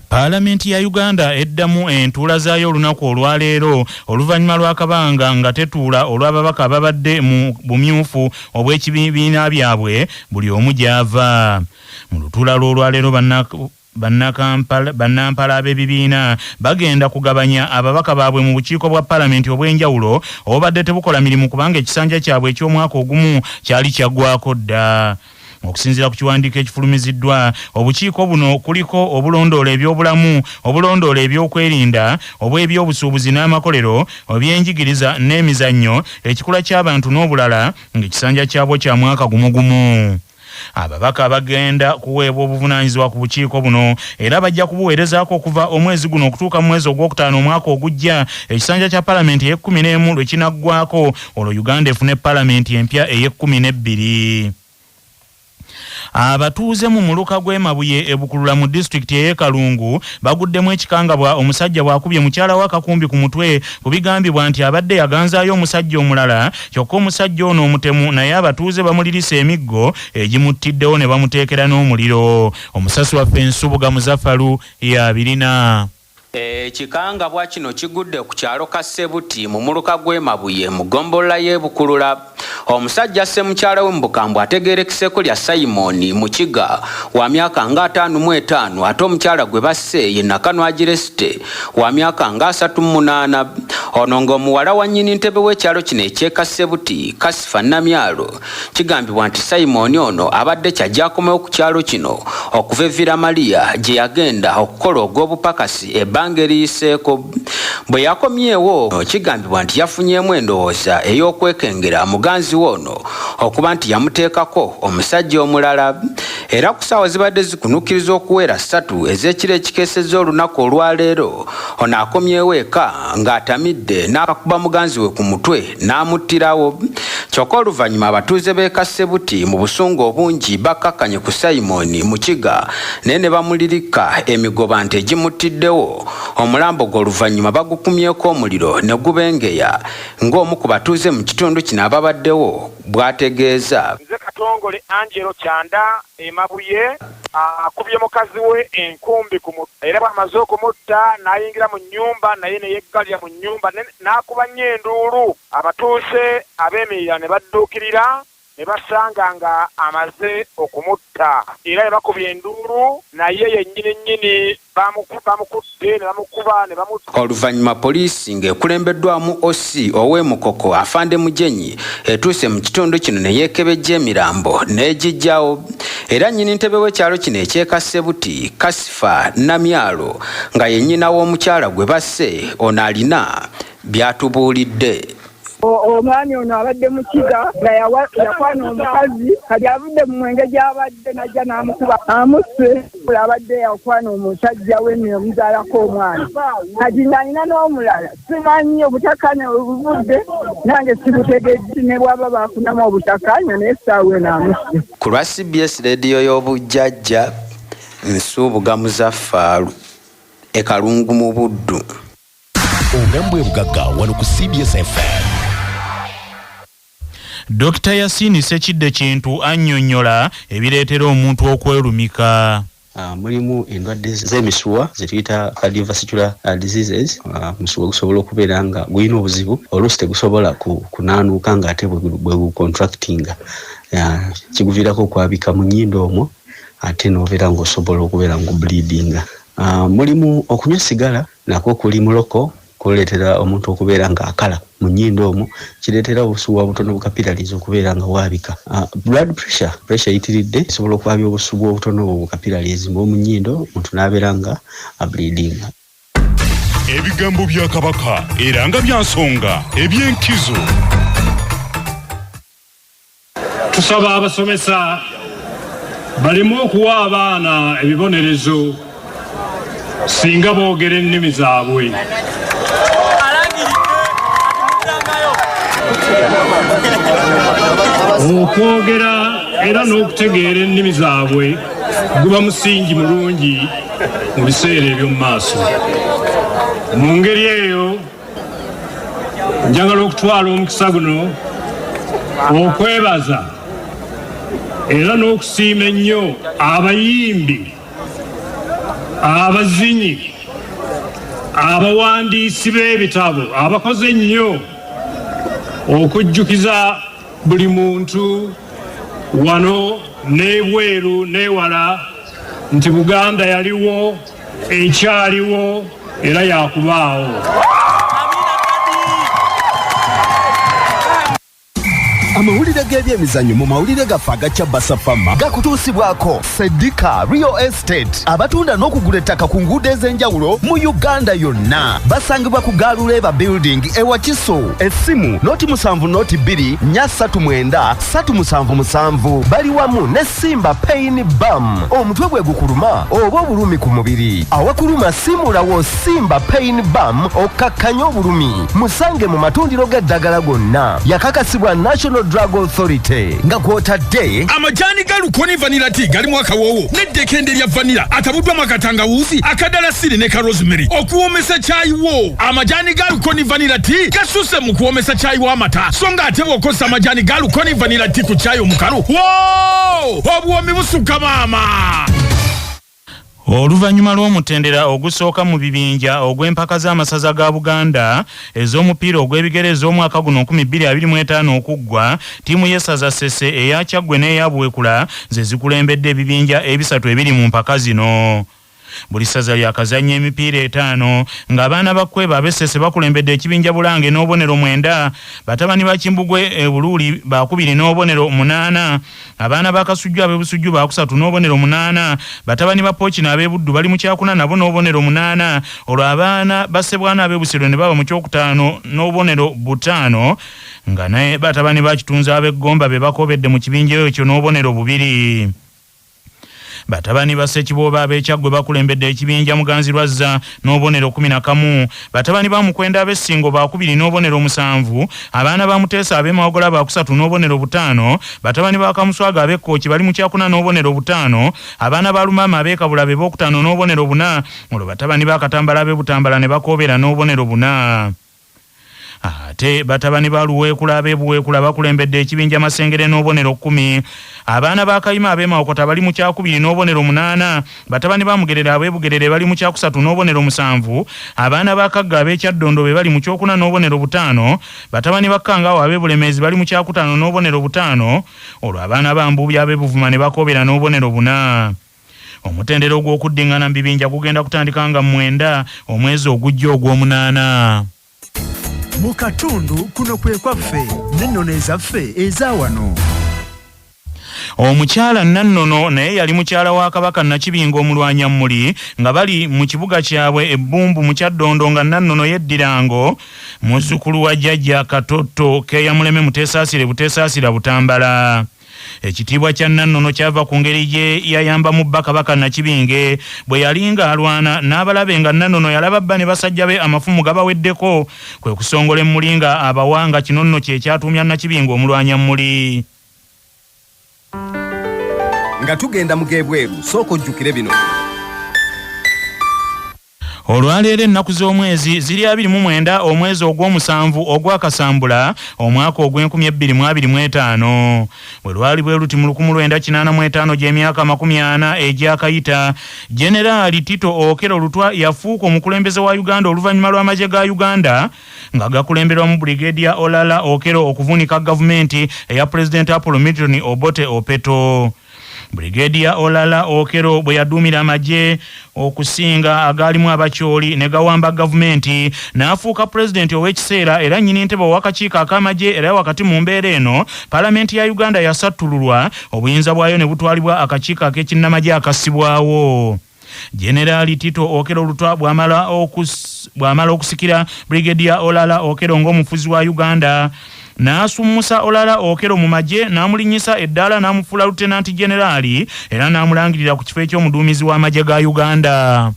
Parliament ya Uganda eddamu entuula zaayo olunaku olwaleero oluvannyuma lw'akabanga nga tetuula olw'ababaka ababadde mu bumyufu obw'ekibiina byabwe buli omu gy'ava. Mu lutuula lw'olwaleero bannampala ab'ebibiina bagenda kugabanya ababaka baabwe mu bukiiko bwa Parliament obw'enjawulo obubadde tebukola mirimu kubanga ekisanja kyabwe eky'omwaka ogumu kyali kyaggwako dda. Okusinziira ku kiwandiiko ekifulumiziddwa, obukiiko buno kuliko obulondoola ebyobulamu, obulondoola ebyokwerinda, obw'ebyobusuubuzi n'amakolero, ebyenjigiriza n'emizannyo, ekikula ky'abantu n'obulala ng'ekisanja kyabwo kya mwaka gumugumu. Ababaka bagenda kuweebwa obuvunaanyizibwa ku bukiiko buno era bajja kubuweerezaako okuva omwezi guno okutuuka mu mwezi ogwokutaano omwaka ogujja ekisanja kya Palamenti ey'e11 lwe kinaggwako, olwo Uganda efune Palamenti empya ey'e12. Abatuuze mu muluka gw'Emabuye ebukulula mu district y'e Kalungu baguddemu ekikangabwa omusajja bwakubye mukyala wa Kakumbi ku mutwe kubigambibwa nti abadde yaganzaayo omusajja omulala, kyokka omusajja ono omutemu naye abatuuze bamulirisa emiggo egimuttiddewo ne bamuteekera n'omuliro. Omusasi waffe Nsubuga Muzaffalu y'abirina. Ekikangabwa kino kigudde ku kyalo Kasebuti mu muluka gw'Emabuye mu ggombolola y'Ebukulula. Omusajja Ssemukyala w'Embukambwe ategeerekeseko lya Simon Mukiga wa myaka nga 55 ate omukyala gwe basse ye Nakanwa Giresite wa myaka nga 38. Ono ng'omuwala wa nnyini ntebe w'ekyalo kino eky'e Kasebuti Kasifa Namyalo. Kigambibwa nti Simon ono abadde kyajjakomewo ku kyalo kino okuva e Villa Maria gye yagenda okukola ogw'obupakasi ebbanga eriyiseeko. Bwe yakomyewo kigambibwa nti yafunyemu endowooza ey'okwekengera muganzi wono okuba nti yamuteekako omusajja omulala. Era ku ssaawa zibadde zikunukiriza okuwera 3 ez'ekiro ekikeesezza olunaku olwaleero ono akomyewo eka ng'atamidde n'akakuba muganzi we ku mutwe n'amuttirawo. Kyokka oluvannyuma abatuuze b'e Kasebuti mu busungu obungi bakkakkanye ku Simon Mukiga naye ne bamulirika emigoba nti egimuttiddewo. Omulambo gwe oluvannyuma bagukumyeko omuliro ne gubengeya ng'omu ku batuuze mu kitundu kino ababaddewo bw'ategeeza. Nze Katongole Angelo Kyanda Emabuye akubye mukazi we enkumbi era bw'amaze okumutta n'ayingira mu nnyumba naye ne yeggalya mu nnyumba n'akuba nnyo enduulu. Abatuuse ab'emirira ne badduukirira ne basanga nga amaze okumutta era ne bakubya enduulu naye yennyini bamukutte ne bamukuba ne bamutta. Oluvannyuma poliisi ng'ekulembeddwamu OC ow'Emukoko Afande Mujenyi etuuse mu kitundu kino ne yeekebejja emirambo n'egijjawo. Era nnyini ntebe w'ekyalo kino eky'e Kasebuti Kasifa Namyalo nga ye nnyina w'omukyala gwe basse ono alina by'atubuulidde. Omwami ono abadde Mukiga nga yakwana omukazi kati avudde mu mwenge gy'abadde najja n'amukuba amusse. Abadde yakwana omusajja we omuzaalako omwana kati nalina n'omulala simanyi obutakanya obuvudde nange sibutegedde ne bwaba bafunamu obutakanya naye essaawa eno amusse. Ku lwa CBS rediyo y'obujjajja Nsubuga Muzaffalu e Kalungu mu Buddu. Ogambwe bugagga wano ku CBS FM. Dr. Yasini Sekidde Kintu annyonnyola ebireetera omuntu okwerumika. Mulimu endwadde z'emisuwa zetuyita cardiovascular diseases. Musuwa gusobola okubeera nga gulina obuzibu oluusi tegusobola kunaanuuka ng'ate bwe gucontractinga. Kiguviirako okwabika mu nnyindo omwo ate n'obeera ng'osobola okubeera ng'obleedinga. Mulimu okunywa sigala nakwo kuli muloko kuleetera omuntu okubeera ng'akala mu nnyindo omwo, kireetera obusubu butono bu capillaries okubeera nga waabika. Blood pressure yitiridde esobola okwabya obusubu obutono bu capillaries mu nnyindo omuntu n'abeera nga ableedinga. Ebigambo bya Kabaka era nga bya nsonga eby'enkizo. Tusaba abasomesa balimu okuwa abaana ebibonerezo singa boogera ennimi zaabwe. Okwogera era n'okutegeera ennimi zaabwe guba musingi mulungi mu biseera eby'omu maaso. Mu ngeri eyo njagala okutwala omukisa guno okwebaza era n'okusiima ennyo abayimbi abazinyi, abawandiisi b'ebitabo abakoze nnyo okujjukiza buli muntu wano n'ebweru n'ewala nti Buganda yaliwo, ekyaliwo era yakubaawo. Amawulire g'ebyemizannyo mu mawulire gaffe agakya Basafama gakutuusibwako Sedika Real Estate abatunda n'okugula ettaka ku nguudo ez'enjawulo mu Uganda yonna. Basangibwa ku Galuleba Building ewa Kiso. Essimu noti 7 noti 2 339 377. Bali wamu ne Simba Pain Balm. Omutwe gwe gukuluma oba obulumi ku mubiri. Awakuluma simulawo Simba Pain Balm okakkanya obulumi. Musange mu matundiro g'eddagala gonna. Yakakasibwa National Drug Authority nga kwotadde amajani ga Lukoni Vanilla Tea gali mu akawowo n'eddekende lya vanilla atabuddwa makatangawuzi akadala siri ne ka rosemary okuwomesa chai wo. Amajani ga Lukoni Vanilla Tea gasuse mu kuwomesa chai wo amata so nga ate bw'okozesa amajani ga Lukoni Vanilla Tea ku chai omukalu obuwomi busukka maama. Oluvannyuma lw'omutendera ogusooka mu bibinja ogw'empaka z'amasaza ga Buganda ez'omupiira ogw'ebigere ez'omwaka guno 2025 okuggwa, ttiimu y'essaza Ssese eya Kyaggwe n'eya Buwekula ze zikulembedde ebibinja ebisatu ebiri mu mpaka zino. Buli ssaza lyakazannya emipiira 5 ng'abaana ba Kweba ab'Essese bakulembedde ekibinja Bulange n'obubonero 9, batabani ba Kimbugwe Buluuli bakubiri n'obubonero 8, abaana ba Kasujju ab'Ebusujju bakusatu n'obubonero 8, batabani ba Pookino ab'Ebuddu bali mu kyakuna nabo n'obubonero 8, olwo abaana ba Ssebwana ab'Ebusiro ne baba mu kyokutaano n'obubonero 5, nga naye batabani ba Kitunzi ab'Eggomba be bakobedde mu kibinja ekyo n'obubonero 2. Batabani ba Ssekibooba ab'Ekyaggwe bakulembedde ekibinja Muganzirwazza n'obubonero 11, batabani ba Mukwenda ab'Essingo bakubiri n'obubonero 7, abaana ba Muteesa ab'Emawogola bakusatu n'obubonero 5, batabani ba Kamuswaga ab'Ekkooki bali mu kyakuna n'obubonero 5, abaana ba Lumaama ab'Ekabula b'okutaano n'obubonero 4, olwo batabani ba Katambala ab'Ebutambala ne bakoobera n'obubonero 4. Ate batabani ba Luweekula ab'Ebuweekula bakulembedde ekibinja Masengere n'obubonero 10, abaana ba Kayima ab'Emawokota bali mu kyakubiri n'obubonero 8, batabani ba Mugerere ab'Ebugerere bali mu kyakusatu n'obubonero 7, abaana ba Kagga ab'Ekyaddondo be bali mu kyokuna n'obubonero 5, batabani ba Kangawo ab'Ebulemeezi bali mu kyakutaano n'obubonero 5, olwo abaana ba Mbuubi ab'Ebuvuma ne bakoobera n'obubonero 4. Omutendero gw'okuddingana mu bibinja gugenda kutandika nga 9 omwezi ogujja ogw'omunaana. Mu katundu kuno kwe kwaffe n'ennono ezaffe eza wano. Omukyala Nannono naye yali mukyala wa Kabaka Nakibingo Omulwanyammuli nga bali mu kibuga kyabwe Ebbumbu mu Kyaddondo nga Nannono yeddirango muzzukulu wa jjajja Katotto Keya Muleme Muteesaasire Buteesaasira Butambala. Ekitiibwa kya Nannono kyava ku ngeri gye yayambamu bba Kabaka Nakibinge bwe yalinga alwana n'abalabe nga Nannono yalaba bba ne basajja be amafumu gabaweddeko, kwe kusongola emmulinga abawanga kino nno kye kyatuumya Nakibingo Omulwanyammuli. nga tugenda mugebweru sooka ojjukire bino. Olwaleero ennaku z'omwezi ziri 29 omwezi ogw'omusanvu ogwakasambula omwaka ogw'2025. Bwe lwali bwe luti mu 1985 gy'emyaka 40 egyakayita, Generaali Tito Okello Lutwa yafuuka omukulembeze wa Uganda oluvannyuma lw'amagye ga Uganda nga gakulemberwa mu Brigadier Olala Okello okuvuunika gavumenti eya President Apollo Milton Obote Opeto. Brigadier Olala Okello bwe yaduumira amagye okusinga agaalimu abakyoli ne gawamba gavumenti n'afuuka president ow'ekiseera era nnyini ntebe ow'akakiiko ak'amagye era wakati mu mbeera eno Paalamenti ya Uganda yasattululwa obuyinza bwayo ne butwalibwa akakiiko ak'ekinnamagye akassibwawo. Generaali Tito Okello Lutwa bw'amala okusikira Brigadier Olala Okello ng'omufuzi wa Uganda n'asummusa Olala Okello mu magye n'amulinnyisa eddaala n'amufuula Lieutenant Generaali era n'amulangirira ku kifo eky'omuduumizi w'amagye ga Uganda.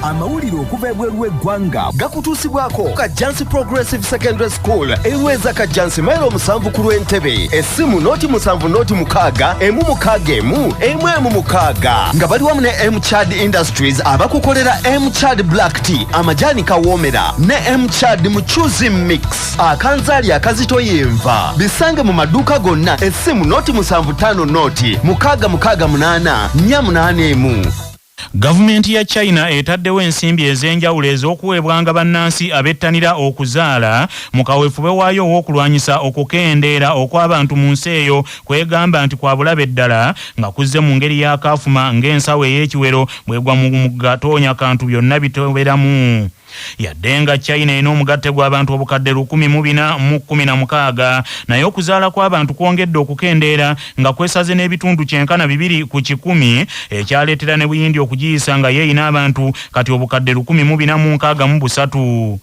amawulire okuva ebweru w'eggwanga gakutuusibwako Kajansi Progressive Secondary School eweza Kajansi mailo 7 ku Lwentebe essimu noti 7 noti 6 emu 6 emu emu emu 6 nga bali wamu ne M-Chad Industries abakukolera M-Chad Black Tea amajani kawoomera ne M-Chad Muchuzi Mix akanzaali akazito yenva bisange mu maduuka gonna essimu noti 75 noti 668 481. Gavumenti ya China etaddewo ensimbi ez'enjawulo ez'okuweebwanga bannansi abettanira okuzaala mu kaweefube waayo w'okulwanyisa okukendeera okw'abantu mu nsi eyo kwegamba nti kwa bulabe ddala nga kuzze mu ngeri ya kaafuma ng'ensawo ey'ekiwero bwegwa mu gatoonya kantu byonna bitoberamu. Yadde nga China eno omugatte gw'abantu obukadde 1416 naye okuzaala kw'abantu kwongedde okukendeera nga kwesaze n'ebitundu 92 ku 100 ekyaleetera ne Buyindi okugiyisa nga yeeyina abantu kati obukadde 1463.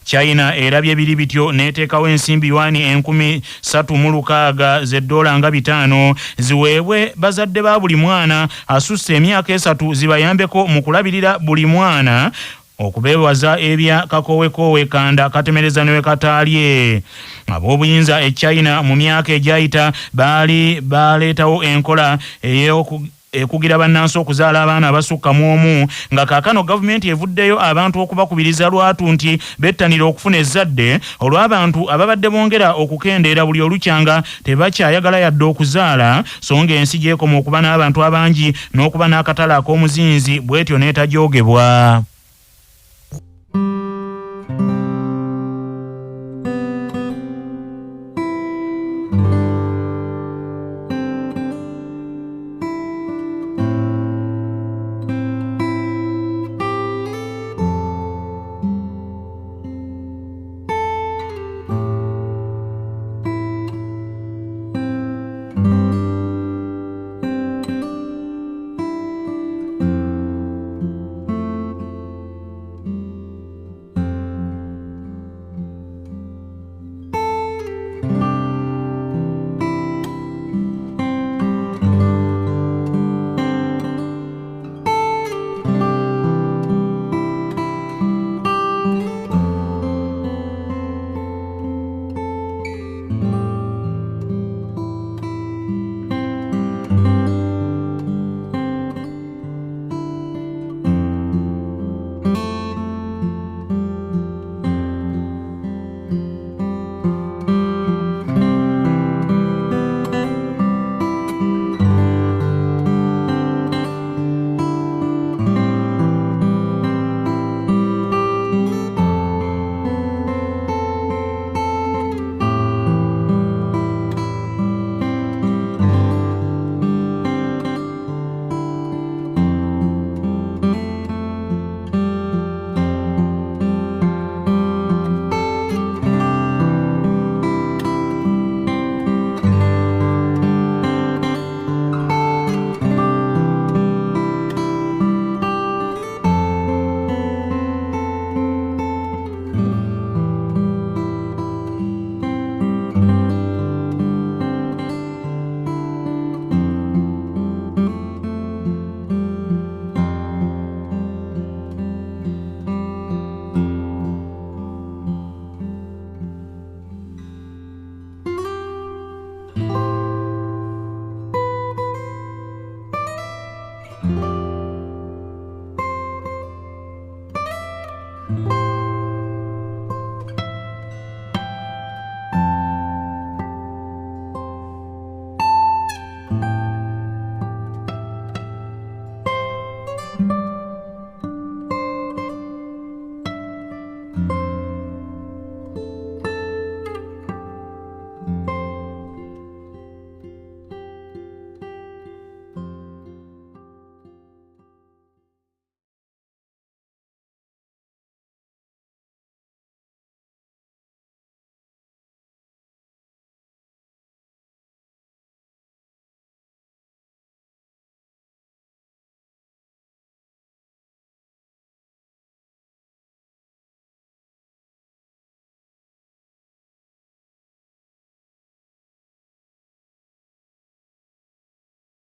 China erabye biri bityo neteekawo ensimbi yuani 13,000 z'eddola nga 5 ziweebwe bazadde ba buli mwana asusse emyaka 3 zibayambeko mu kulabirira buli mwana okubeewaza ebya kakowekoowe kanda katemereza newe kataalye. Ab'obuyinza e China mu myaka egyayita baali baleetawo enkola ekugira bannansi okuzaala abaana abasukka mu omu nga kaakano gavumenti evuddeyo abantu okubakubiriza lwatu nti bettanira okufuna ezzadde olw'abantu ababadde bongera okukendeera buli olukyanga tebakyayagala yadde okuzaala so nga ensi gyekoma okuba n'abantu abangi n'okuba n'akatale ak'omuzinzi bwetyo n'etajoogebwa.